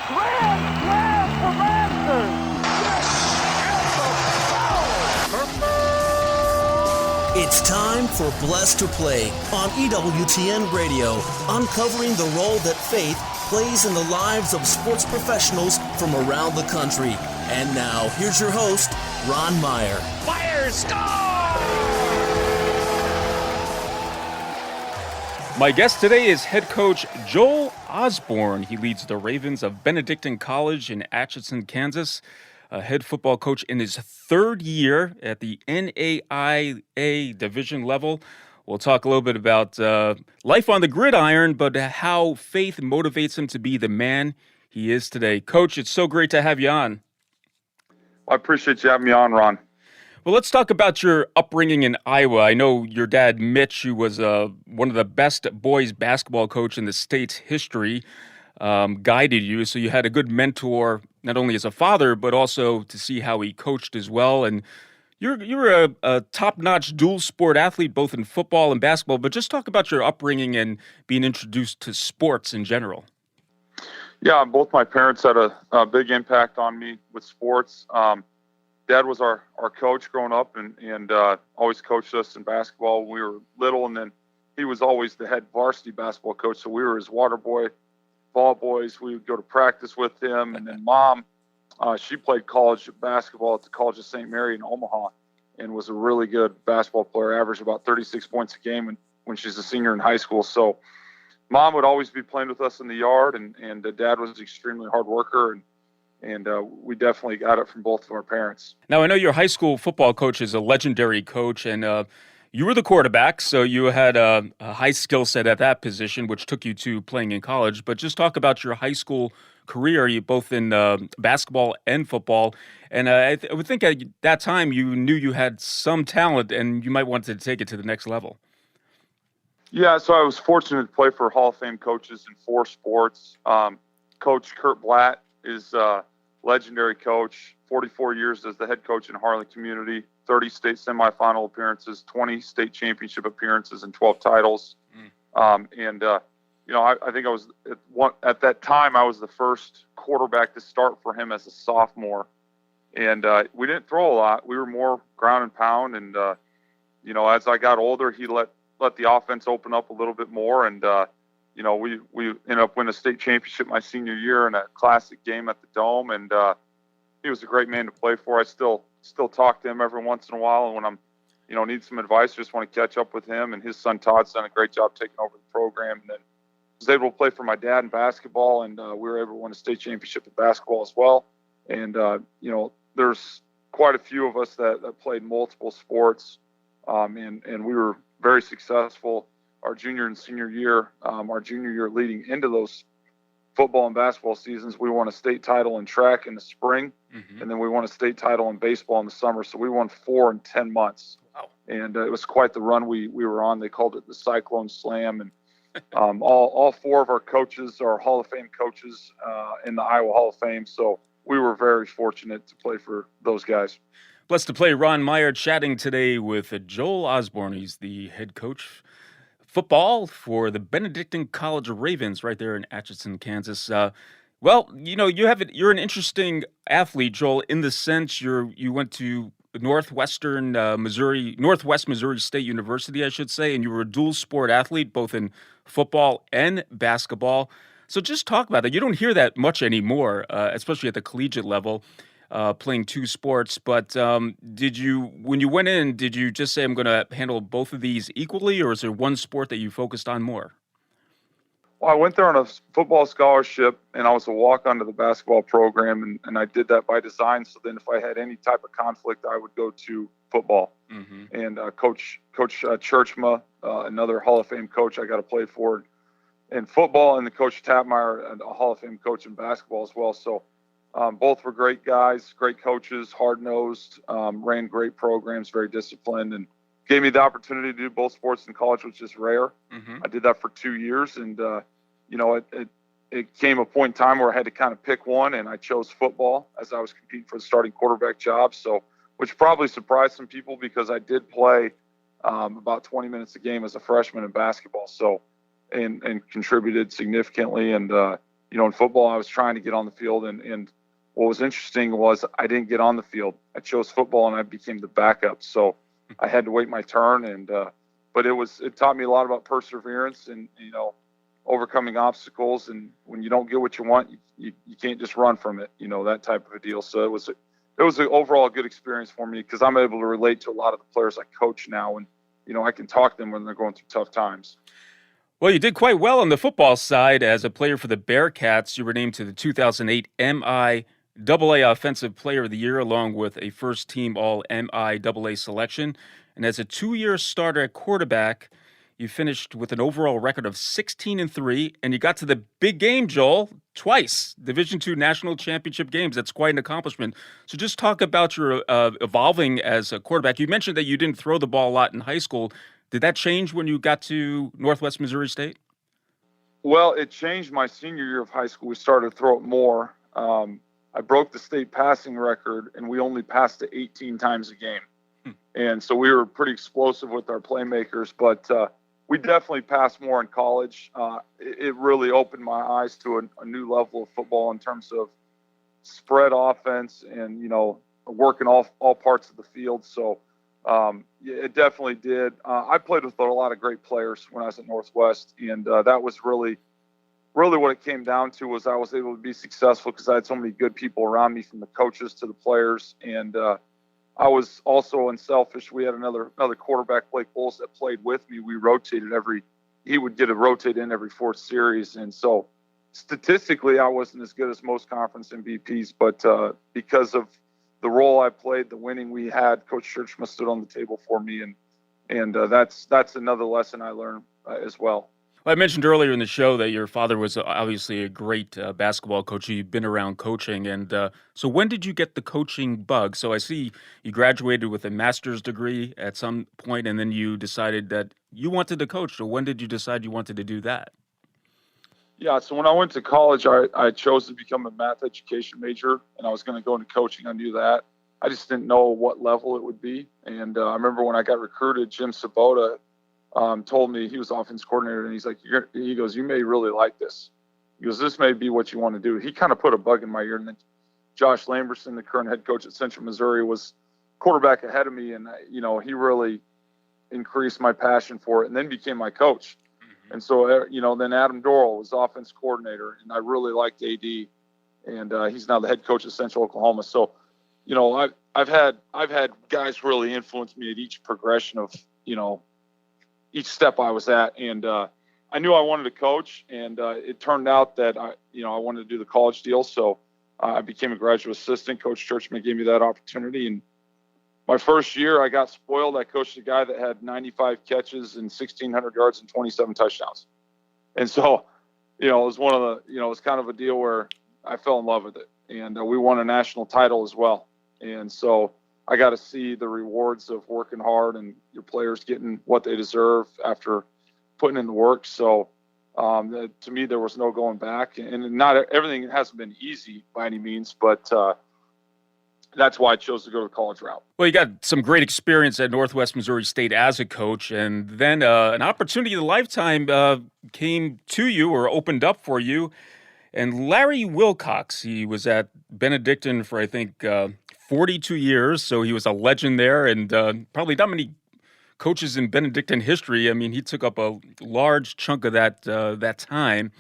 Grand slam for Masters. It's time for Blessed to Play on EWTN Radio, uncovering the role that faith plays in the lives of sports professionals from around the country. And now, here's your host, Ron Meyer. Meyer, score! My guest today is head coach Joel Osborn. He leads the Ravens of Benedictine College in Atchison, Kansas. A head football coach in his third year at the NAIA division level. We'll talk a little bit about life on the gridiron, but how faith motivates him to be the man he is today. Coach, it's so great to have you on. I appreciate you having me on, Ron. Well, let's talk about your upbringing in Iowa. I know your dad, Mitch, who was one of the best boys basketball coach in the state's history, guided you. So you had a good mentor, not only as a father, but also to see how he coached as well. And you're a top-notch dual sport athlete, both in football and basketball. But just talk about your upbringing and being introduced to sports in general. Yeah, both my parents had a big impact on me with sports. Dad was our coach growing up and always coached us in basketball when we were little. And then he was always the head varsity basketball coach. So we were his water boy, ball boys. We would go to practice with him. And then Mom, she played college basketball at the College of St. Mary in Omaha and was a really good basketball player, averaged about 36 points a game when she's a senior in high school. So Mom would always be playing with us in the yard, and Dad was an extremely hard worker, and we definitely got it from both of our parents. Now, I know your high school football coach is a legendary coach, and you were the quarterback, so you had a high skill set at that position, which took you to playing in college. But just talk about your high school career, you both in basketball and football. And I would think at that time you knew you had some talent, and you might want to take it to the next level. Yeah, so I was fortunate to play for Hall of Fame coaches in 4 sports. Coach Kurt Blatt is a legendary coach, 44 years as the head coach in Harlan Community, 30 state semifinal appearances, 20 state championship appearances, and 12 titles. I think I was at that time I was the first quarterback to start for him as a sophomore, and we didn't throw a lot. We were more ground and pound, and as I got older, he let the offense open up a little bit more, and we ended up winning a state championship my senior year in a classic game at the Dome, and he was a great man to play for. I still talk to him every once in a while, and when I'm need some advice, just want to catch up with him. And his son Todd's done a great job taking over the program, and then was able to play for my dad in basketball, and we were able to win a state championship in basketball as well. And there's quite a few of us that played multiple sports, and we were very successful our junior and senior year. Our junior year leading into those football and basketball seasons, we won a state title in track in the spring, and then we won a state title in baseball in the summer. So we won 4 in 10 months. Wow. And it was quite the run we were on. They called it the Cyclone Slam. And all 4 of our coaches are Hall of Fame coaches in the Iowa Hall of Fame. So we were very fortunate to play for those guys. Blessed to play. Ron Meyer chatting today with Joel Osborn. He's the head coach football for the Benedictine College Ravens right there in Atchison, Kansas. You're an interesting athlete, Joel, in the sense you went to Northwest Missouri State University, I should say, and you were a dual sport athlete, both in football and basketball. So just talk about that. You don't hear that much anymore, especially at the collegiate level. Playing 2 sports, but when you went in, did you just say, I'm going to handle both of these equally, or is there one sport that you focused on more? Well, I went there on a football scholarship, and I was a walk-on to the basketball program, and I did that by design. So then if I had any type of conflict, I would go to football. And Coach Churchma, another Hall of Fame coach I got to play for in football, and the Coach Tapmeyer, a Hall of Fame coach in basketball as well. So both were great guys, great coaches, hard-nosed, ran great programs, very disciplined, and gave me the opportunity to do both sports in college, which is rare. I did that for 2 years, and it came a point in time where I had to kind of pick one, and I chose football as I was competing for the starting quarterback job. So, which probably surprised some people because I did play about 20 minutes a game as a freshman in basketball. So, and contributed significantly, and in football, I was trying to get on the field, and what was interesting was I didn't get on the field. I chose football, and I became the backup. So I had to wait my turn, but it taught me a lot about perseverance and, overcoming obstacles. And when you don't get what you want, you can't just run from it, that type of a deal. So it was an overall good experience for me because I'm able to relate to a lot of the players I coach now, and, I can talk to them when they're going through tough times. Well, you did quite well on the football side. As a player for the Bearcats, you were named to the 2008 MIAA Offensive Player of the Year, along with a first-team All-MIAA selection. And as a 2-year starter at quarterback, you finished with an overall record of 16-3, and you got to the big game, Joel, twice, Division II National Championship games. That's quite an accomplishment. So just talk about your evolving as a quarterback. You mentioned that you didn't throw the ball a lot in high school. Did that change when you got to Northwest Missouri State? Well, it changed my senior year of high school. We started to throw it more. I broke the state passing record, and we only passed it 18 times a game. And so we were pretty explosive with our playmakers, but we definitely passed more in college. It really opened my eyes to a new level of football in terms of spread offense and, working all parts of the field. So it definitely did. I played with a lot of great players when I was at Northwest, and that was really what it came down to was I was able to be successful because I had so many good people around me, from the coaches to the players. And I was also unselfish. We had another quarterback, Blake Bowles, that played with me. We rotated he would get a rotate in every fourth series. And so statistically, I wasn't as good as most conference MVPs, but because of the role I played, the winning we had, Coach Churchman stood on the table for me. And that's another lesson I learned as well. Well, I mentioned earlier in the show that your father was obviously a great basketball coach. You've been around coaching. And so when did you get the coaching bug? So I see you graduated with a master's degree at some point, and then you decided that you wanted to coach. So when did you decide you wanted to do that? Yeah, so when I went to college, I chose to become a math education major, and I was going to go into coaching. I knew that. I just didn't know what level it would be. And I remember when I got recruited, Jim Sabota told me, he was offense coordinator, and he's like, he goes, you may really like this. He goes, this may be what you want to do. He kind of put a bug in my ear. And then Josh Lamberson, the current head coach at Central Missouri, was quarterback ahead of me. And, he really increased my passion for it and then became my coach. Mm-hmm. And so, then Adam Dorrell was offense coordinator, and I really liked AD. And he's now the head coach of Central Oklahoma. So, I've had guys really influence me at each progression of, each step I was at. And I knew I wanted to coach, and it turned out that I wanted to do the college deal. So I became a graduate assistant. Coach Churchman gave me that opportunity. And my first year, I got spoiled. I coached a guy that had 95 catches and 1,600 yards and 27 touchdowns. And so, it was one of the, it was kind of a deal where I fell in love with it. And we won a national title as well. And so I got to see the rewards of working hard and your players getting what they deserve after putting in the work. So to me, there was no going back. And not everything hasn't been easy by any means, but that's why I chose to go the college route. Well, you got some great experience at Northwest Missouri State as a coach, and then an opportunity of a lifetime came to you or opened up for you. And Larry Wilcox, he was at Benedictine for, I think, 42 years, so he was a legend there, and probably not many coaches in Benedictine history. I mean, he took up a large chunk of that time,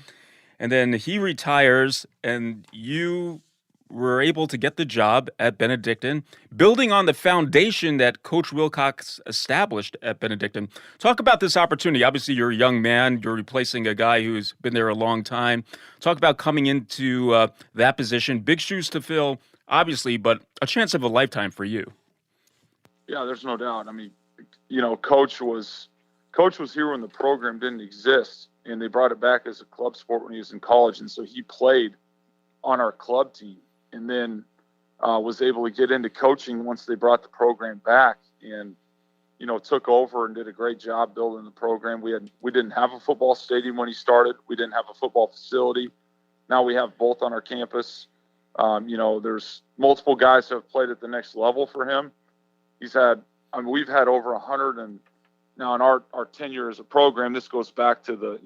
and then he retires, and you were able to get the job at Benedictine, building on the foundation that Coach Wilcox established at Benedictine. Talk about this opportunity. Obviously, you're a young man. You're replacing a guy who's been there a long time. Talk about coming into that position. Big shoes to fill, obviously, but a chance of a lifetime for you. Yeah, there's no doubt. I mean, Coach was here when the program didn't exist, and they brought it back as a club sport when he was in college. And so he played on our club team, and then was able to get into coaching once they brought the program back, and took over and did a great job building the program. We didn't have a football stadium when he started. We didn't have a football facility. Now we have both on our campus. There's multiple guys who have played at the next level for him. We've had over 100, and now in our tenure as a program, this goes back to the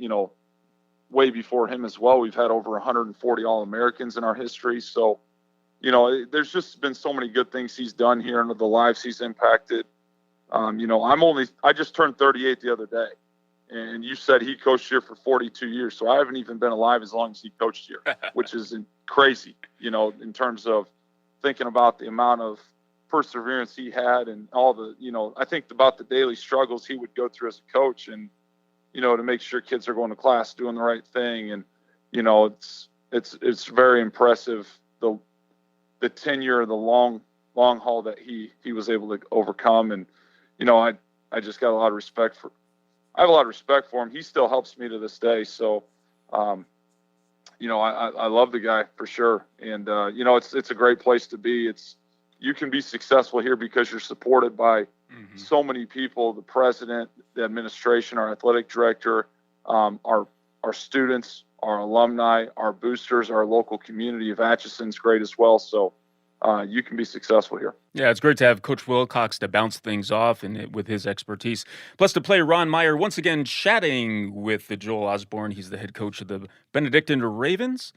way before him as well. We've had over 140 All-Americans in our history. So, there's just been so many good things he's done here and the lives he's impacted. I just turned 38 the other day, and you said he coached here for 42 years. So I haven't even been alive as long as he coached here, which is crazy, in terms of thinking about the amount of perseverance he had and all the, I think about the daily struggles he would go through as a coach and, to make sure kids are going to class, doing the right thing. And, it's very impressive. The tenure, the long haul that he was able to overcome. And, I just got a lot of respect I have a lot of respect for him. He still helps me to this day. So, I love the guy for sure. And, it's a great place to be. You can be successful here because you're supported by so many people, the president, the administration, our athletic director, our students, our alumni, our boosters, our local community of Atchison's great as well. So you can be successful here. Yeah, it's great to have Coach Wilcox to bounce things off and with his expertise. Plus, to play Ron Meyer once again chatting with Joel Osborn. He's the head coach of the Benedictine Ravens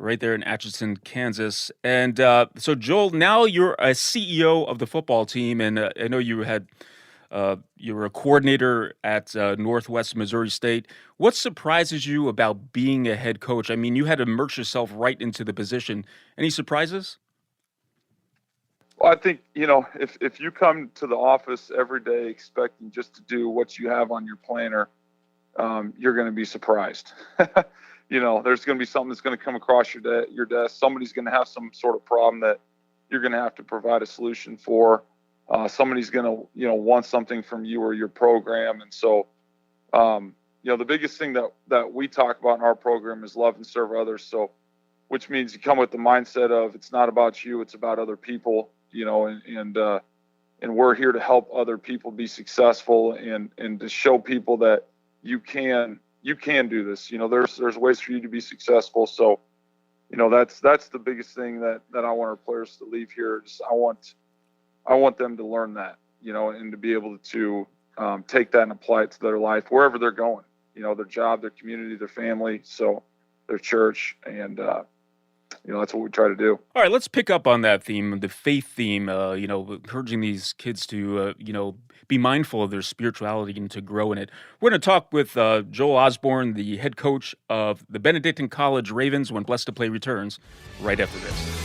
right there in Atchison, Kansas. And so, Joel, now you're a CEO of the football team, and I know you were a coordinator at Northwest Missouri State. What surprises you about being a head coach? I mean, you had to immerse yourself right into the position. Any surprises? Well, I think, if you come to the office every day expecting just to do what you have on your planner, you're going to be surprised. There's going to be something that's going to come across your desk. Somebody's going to have some sort of problem that you're going to have to provide a solution for. Somebody's going to, want something from you or your program. And so, the biggest thing that we talk about in our program is love and serve others. So, which means you come with the mindset of it's not about you, it's about other people, and we're here to help other people be successful and to show people that you can do this. There's ways for you to be successful. So, that's the biggest thing that I want our players to leave here. I want them to learn that, and to be able to take that and apply it to their life wherever they're going, their job, their community, their family, so their church, and that's what we try to do. All right, let's pick up on that theme, the faith theme, encouraging these kids to, be mindful of their spirituality and to grow in it. We're going to talk with Joel Osborn, the head coach of the Benedictine College Ravens, when Blessed to Play returns right after this.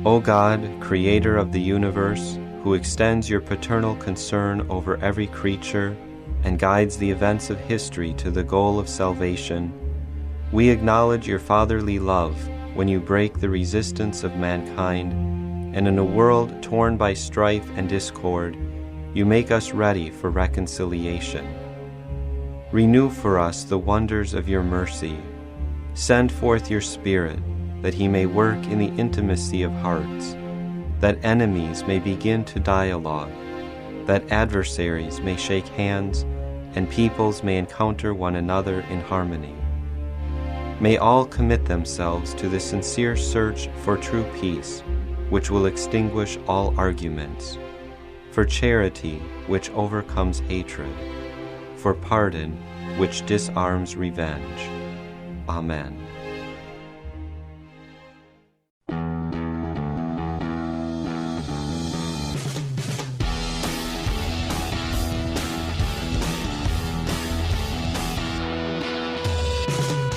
O God, creator of the universe, who extends your paternal concern over every creature and guides the events of history to the goal of salvation, we acknowledge your fatherly love when you break the resistance of mankind, and in a world torn by strife and discord, you make us ready for reconciliation. Renew for us the wonders of your mercy. Send forth your Spirit, that he may work in the intimacy of hearts, that enemies may begin to dialogue, that adversaries may shake hands, and peoples may encounter one another in harmony. May all commit themselves to the sincere search for true peace, which will extinguish all arguments, for charity, which overcomes hatred, for pardon, which disarms revenge. Amen.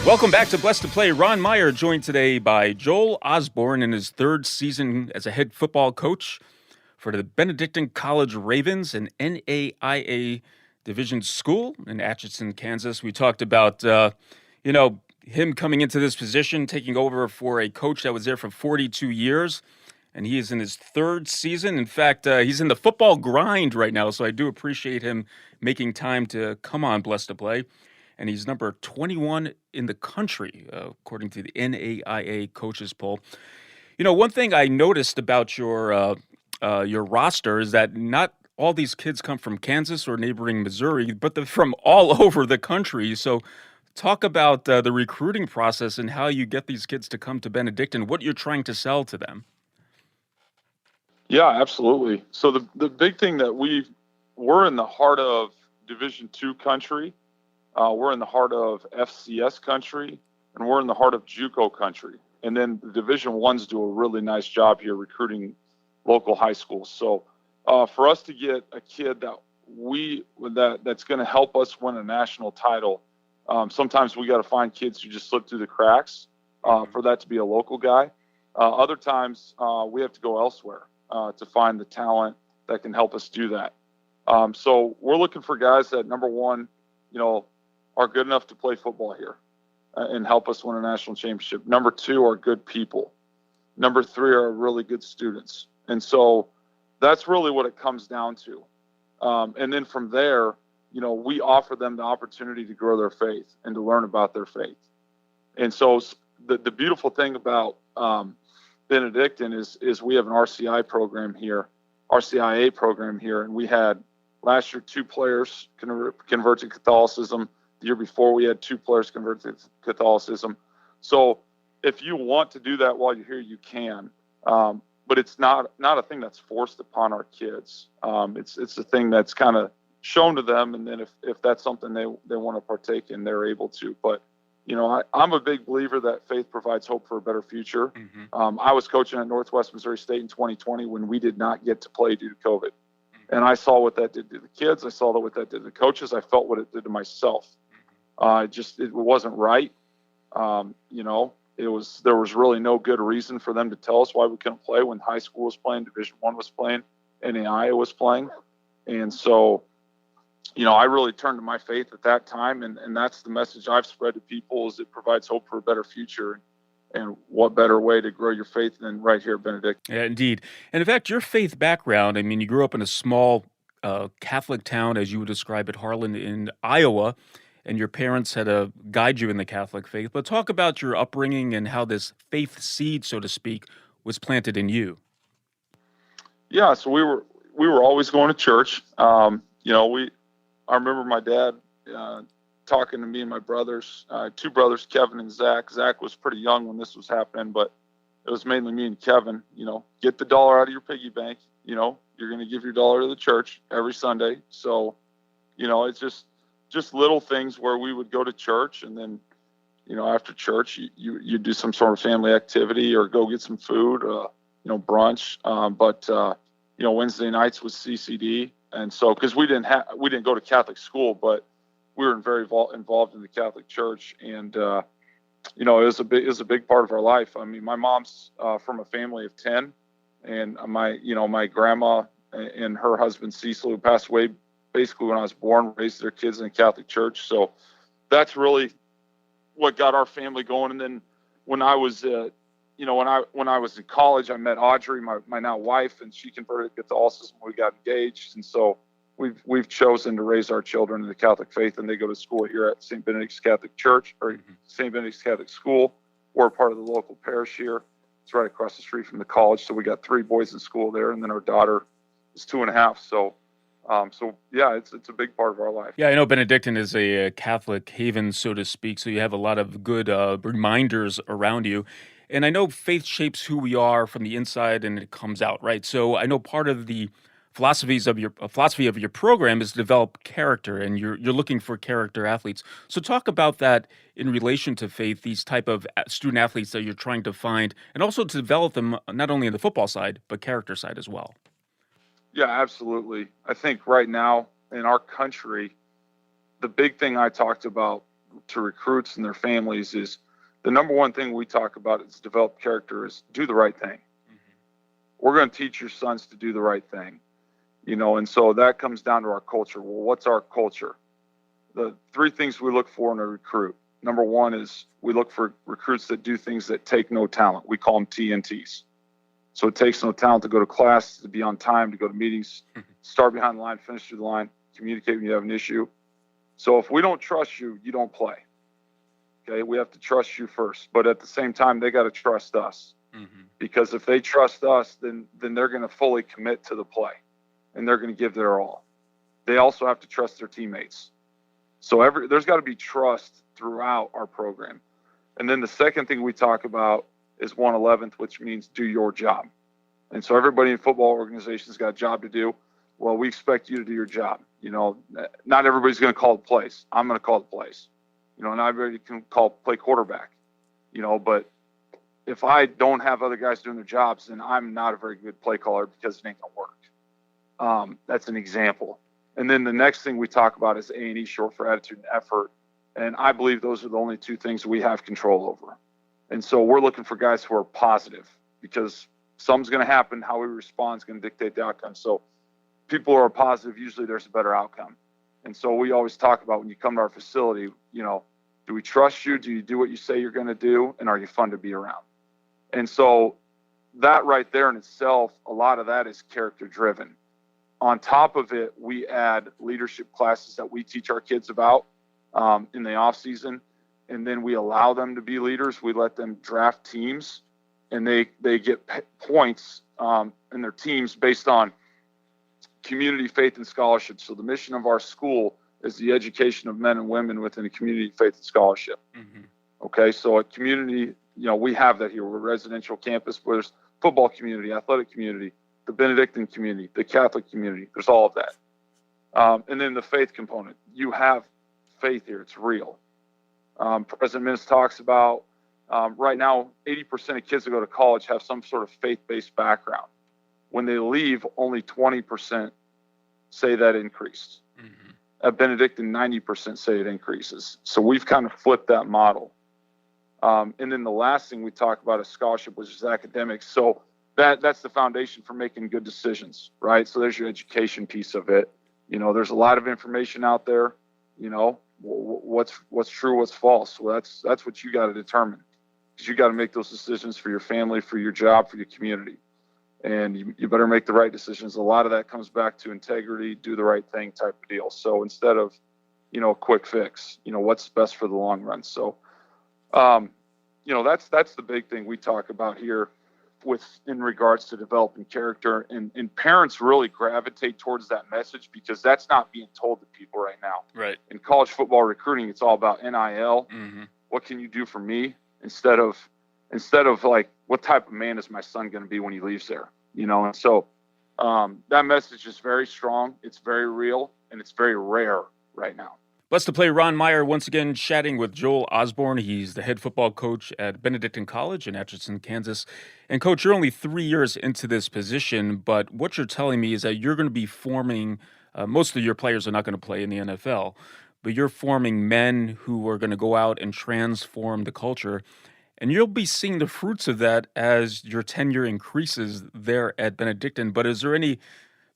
Welcome back to Blessed to Play. Ron Meyer joined today by Joel Osborn in his third season as a head football coach for the Benedictine College Ravens, an NAIA division school in Atchison, Kansas. We talked about, him coming into this position, taking over for a coach that was there for 42 years, and he is in his third season. In fact, he's in the football grind right now, so I do appreciate him making time to come on Blessed to Play. And he's number 21 in the country, according to the NAIA coaches poll. One thing I noticed about your roster is that not all these kids come from Kansas or neighboring Missouri, but they're from all over the country. So Talk about the recruiting process and how you get these kids to come to Benedictine, what you're trying to sell to them. Yeah, absolutely. So the big thing that we're in the heart of Division II country. We're in the heart of FCS country, and we're in the heart of JUCO country. And then the Division Ones do a really nice job here recruiting local high schools. So for us to get a kid that's going to help us win a national title, sometimes we got to find kids who just slip through the cracks for that to be a local guy. Other times we have to go elsewhere to find the talent that can help us do that. So we're looking for guys that, number one, are good enough to play football here and help us win a national championship. Number two, are good people. Number three, are really good students. And so that's really what it comes down to. And then from there, we offer them the opportunity to grow their faith and to learn about their faith. And so the beautiful thing about Benedictine is we have an RCIA program here, and we had last year 2 players convert to Catholicism. The year before, we had 2 players convert to Catholicism. So if you want to do that while you're here, you can. But it's not a thing that's forced upon our kids. It's a thing that's kind of shown to them, and then if that's something they want to partake in, they're able to. But I'm a big believer that faith provides hope for a better future. Mm-hmm. I was coaching at Northwest Missouri State in 2020 when we did not get to play due to COVID. And I saw what that did to the kids. I saw what that did to the coaches. I felt what it did to myself. It wasn't right. There was really no good reason for them to tell us why we couldn't play when high school was playing, Division I was playing, NAIA was playing. And so, I really turned to my faith at that time. And that's the message I've spread to people, is it provides hope for a better future. And what better way to grow your faith than right here at Benedictine? Yeah, indeed. And in fact, your faith background, I mean, you grew up in a small Catholic town, as you would describe it, Harlan in Iowa, and your parents had to guide you in the Catholic faith. But talk about your upbringing and how this faith seed, so to speak, was planted in you. Yeah, so we were always going to church. I remember my dad talking to me and my brothers, 2 brothers, Kevin and Zach. Zach was pretty young when this was happening, but it was mainly me and Kevin. Get the dollar out of your piggy bank. You're going to give your dollar to the church every Sunday. So, it's just little things where we would go to church, and then, after church, you do some sort of family activity or go get some food, brunch. But Wednesday nights was CCD, and so because we didn't go to Catholic school, but we were very involved in the Catholic Church, and it was a big part of our life. I mean, my mom's from a family of 10, and my grandma and her husband Cecil, who passed away basically when I was born, raised their kids in the Catholic Church. So that's really what got our family going. And then when I was when I was in college, I met Audrey, my now wife, and she converted to Catholicism. We got engaged, and so we've chosen to raise our children in the Catholic faith, and they go to school here at St. Benedict's Catholic Church, or St. Benedict's Catholic School. We're part of the local parish here. It's right across the street from the college. So we got 3 boys in school there, and then our daughter is 2.5. So yeah, it's a big part of our life. Yeah, I know Benedictine is a Catholic haven, so to speak. So you have a lot of good reminders around you. And I know faith shapes who we are from the inside, and it comes out, right? So I know part of the philosophy of your program is to develop character, and you're looking for character athletes. So talk about that in relation to faith, these type of student athletes that you're trying to find, and also to develop them not only in the football side, but character side as well. Yeah, absolutely. I think right now in our country, the big thing I talked about to recruits and their families is the number one thing we talk about is develop character is do the right thing. Mm-hmm. We're going to teach your sons to do the right thing, and so that comes down to our culture. Well, what's our culture? The 3 things we look for in a recruit. Number 1 is we look for recruits that do things that take no talent. We call them TNTs. So it takes no talent to go to class, to be on time, to go to meetings, start behind the line, finish through the line, communicate when you have an issue. So if we don't trust you, you don't play. Okay, we have to trust you first. But at the same time, they got to trust us. Mm-hmm. Because if they trust us, then they're going to fully commit to the play, and they're going to give their all. They also have to trust their teammates. So there's got to be trust throughout our program. And then the second thing we talk about is 1/11th, which means do your job. And so everybody in football organizations got a job to do. Well, we expect you to do your job. Not everybody's going to call the plays. I'm going to call the plays. Not everybody can play quarterback. But if I don't have other guys doing their jobs, then I'm not a very good play caller because it ain't going to work. That's an example. And then the next thing we talk about is A&E, short for attitude and effort. And I believe those are the only two things we have control over. And so we're looking for guys who are positive, because something's going to happen. How we respond is going to dictate the outcome. So people who are positive, usually there's a better outcome. And so we always talk about, when you come to our facility, do we trust you? Do you do what you say you're going to do? And are you fun to be around? And so that right there in itself, a lot of that is character driven. On top of it, we add leadership classes that we teach our kids about in the off season. And then we allow them to be leaders. We let them draft teams, and they get points in their teams based on community, faith, and scholarship. So the mission of our school is the education of men and women within a community, faith, and scholarship. Mm-hmm. Okay, so a community, we have that here. We're a residential campus where there's football community, athletic community, the Benedictine community, the Catholic community. There's all of that. And then the faith component. You have faith here. It's real. President Minnis talks about right now, 80% of kids that go to college have some sort of faith-based background. When they leave, only 20% say that increased. Mm-hmm. At Benedictine, 90% say it increases. So we've kind of flipped that model. And then the last thing we talk about is scholarship, which is academics. So that's the foundation for making good decisions, right? So there's your education piece of it. There's a lot of information out there. What's true, what's false. Well, that's what you got to determine, because you got to make those decisions for your family, for your job, for your community. And you better make the right decisions. A lot of that comes back to integrity, do the right thing type of deal. So instead of, a quick fix, what's best for the long run. So, that's the big thing we talk about here in regards to developing character. And parents really gravitate towards that message, because that's not being told to people right now. Right. In college football recruiting, it's all about NIL. Mm-hmm. What can you do for me? Instead of like, what type of man is my son going to be when he leaves there? And so that message is very strong. It's very real, and it's very rare right now. Blessed to play Ron Meyer once again chatting with Joel Osborn. He's the head football coach at Benedictine College in Atchison, Kansas. And Coach, you're only 3 years into this position, but what you're telling me is that you're going to be forming, most of your players are not going to play in the NFL, but you're forming men who are going to go out and transform the culture. And you'll be seeing the fruits of that as your tenure increases there at Benedictine. But is there any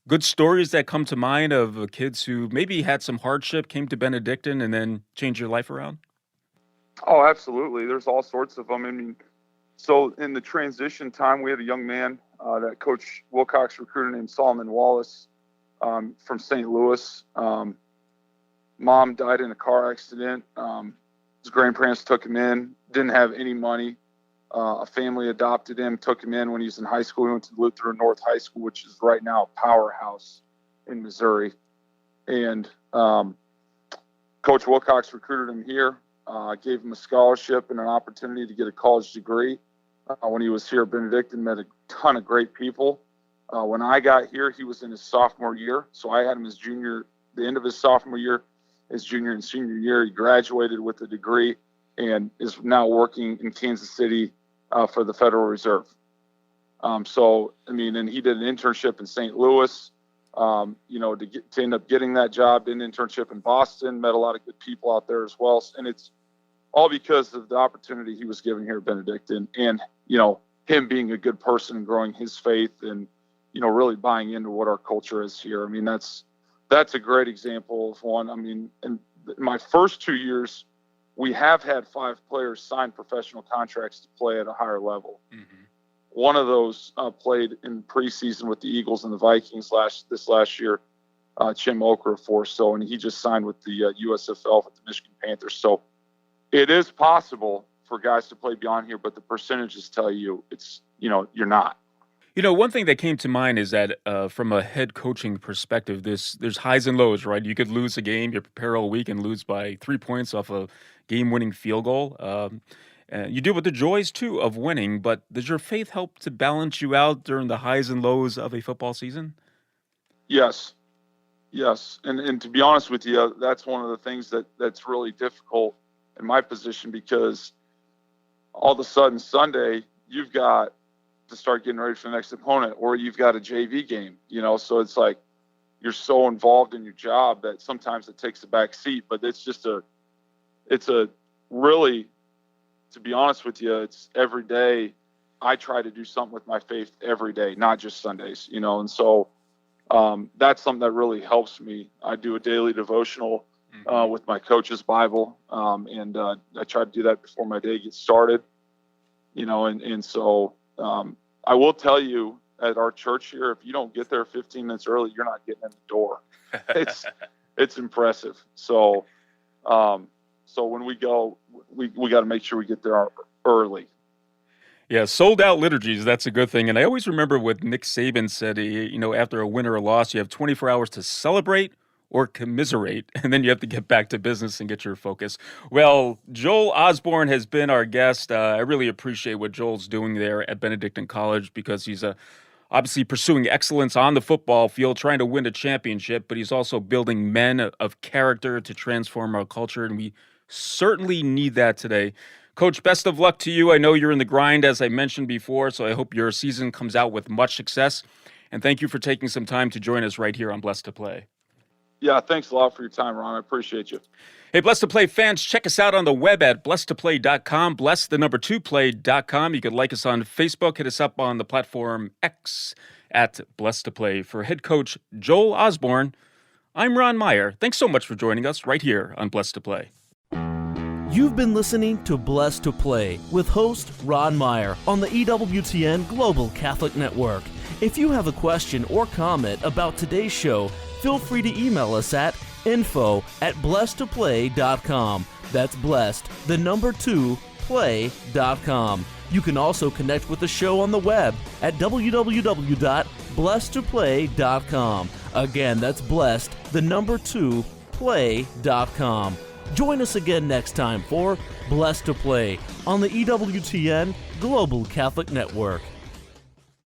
good stories that come to mind of kids who maybe had some hardship, came to Benedictine, and then changed your life around? Oh, absolutely. There's all sorts of them. I mean, so in the transition time, we had a young man that Coach Wilcox recruited named Solomon Wallace from St. Louis. Mom died in a car accident. His grandparents took him in, didn't have any money. A family adopted him, took him in when he was in high school. He went to Lutheran North High School, which is right now a powerhouse in Missouri. And Coach Wilcox recruited him here, gave him a scholarship and an opportunity to get a college degree. When he was here at Benedictine, met a ton of great people. When I got here, he was in his sophomore year. So I had him his junior, the end of his sophomore year, his junior and senior year. He graduated with a degree and is now working in Kansas City for the Federal Reserve. And he did an internship in St. Louis, to end up getting that job, did an internship in Boston, met a lot of good people out there as well. And it's all because of the opportunity he was given here at Benedictine and, him being a good person and growing his faith and, really buying into what our culture is here. I mean, that's a great example of one. I mean, in my first 2 years, we have had 5 players sign professional contracts to play at a higher level. Mm-hmm. One of those played in preseason with the Eagles and the Vikings this last year, Chim Okafor. So, and he just signed with the USFL with the Michigan Panthers. So it is possible for guys to play beyond here, but the percentages tell you it's, you're not. One thing that came to mind is that from a head coaching perspective, there's highs and lows, right? You could lose a game, you prepare all week, and lose by 3 points off a game-winning field goal. You deal with the joys, too, of winning, but does your faith help to balance you out during the highs and lows of a football season? Yes. And to be honest with you, that's one of the things that's really difficult in my position, because all of a sudden Sunday, you've got to start getting ready for the next opponent, or you've got a JV game, so it's like you're so involved in your job that sometimes it takes a back seat. But it's a really, to be honest with you, it's every day. I try to do something with my faith every day, not just Sundays, and so that's something that really helps me. I do a daily devotional with my coach's Bible, and I try to do that before my day gets started, and so I will tell you, at our church here, if you don't get there 15 minutes early, you're not getting in the door. It's impressive. So when we go, we got to make sure we get there early. Yeah, sold out liturgies, that's a good thing. And I always remember what Nick Saban said, after a win or a loss, you have 24 hours to celebrate or commiserate, and then you have to get back to business and get your focus. Well, Joel Osborn has been our guest. I really appreciate what Joel's doing there at Benedictine College, because he's obviously pursuing excellence on the football field, trying to win a championship, but he's also building men of character to transform our culture, and we certainly need that today. Coach, best of luck to you. I know you're in the grind, as I mentioned before, so I hope your season comes out with much success. And thank you for taking some time to join us right here on Blessed to Play. Yeah, thanks a lot for your time, Ron. I appreciate you. Hey, Blessed to Play fans, check us out on the web at blessedtoplay.com, blessed2play.com. You can like us on Facebook, hit us up on the platform X at Blessed to Play. For head coach Joel Osborn, I'm Ron Meyer. Thanks so much for joining us right here on Blessed to Play. You've been listening to Blessed to Play with host Ron Meyer on the EWTN Global Catholic Network. If you have a question or comment about today's show, feel free to email us at info@blessedtoplay.com. That's blessed, 2, play.com. You can also connect with the show on the web at www.blessedtoplay.com. Again, that's blessed, 2, play.com. Join us again next time for Blessed to Play on the EWTN Global Catholic Network.